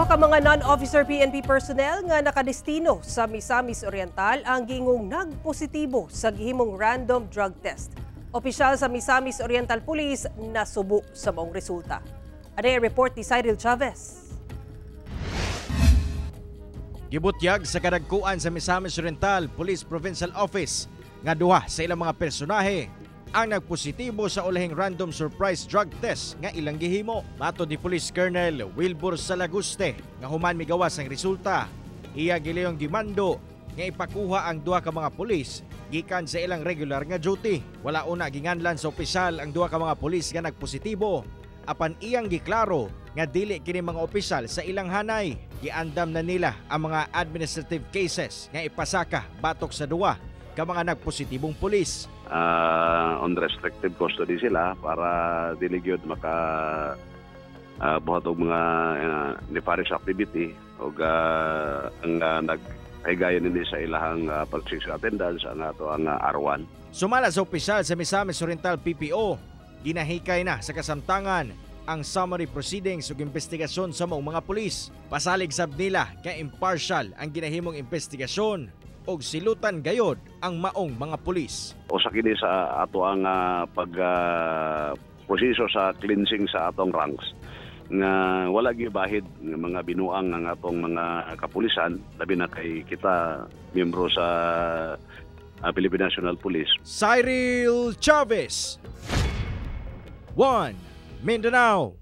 Duha ka mga non-officer PNP personnel nga nakadestino sa Misamis Oriental ang gingong nagpositibo sa gihimong random drug test. Opisyal sa Misamis Oriental Police nasubo sa maong resulta. Ano ang report ni Cyril Chavez? Gibutyag sa kadagkuan sa Misamis Oriental Police Provincial Office nga duha sa ilang mga personahe ang nagpositibo sa ulahing random surprise drug test nga ilang gihimo. Matod ni Police Colonel Wilbur Salaguste nga human migawas ang resulta, iya giliyong gimando nga ipakuha ang duha ka mga pulis gikan sa ilang regular nga duty. Wala una ginganlan sa opisyal ang duha ka mga pulis nga nagpositibo, apan iyang giklaro nga dili kini mga opisyal sa ilang hanay. Giandam na nila ang mga administrative cases nga ipasaka batok sa duha ka mga nagpositibong pulis. On restrictive custody sila para dili gyud maka buhat og mga nefarious activity og ang naghigayon nila sa ilahang pag-six attendance ang ato ang R1. Sumala sa opisyal sa Misamis Oriental PPO, ginahikay na sa kasamtangan ang summary proceedings ug investigasyon sa maong mga pulis. Pasalig sab nila kay impartial ang ginahimong investigasyon og silutan gayod ang maong mga pulis. Usa kini sa ato ang proseso sa cleansing sa atong ranks nga wala gibahid nga mga binuang ng atong mga kapulisan, labi na kay kita miyembro sa Philippine National Police. Cyril Chavez, 1 Mindanao.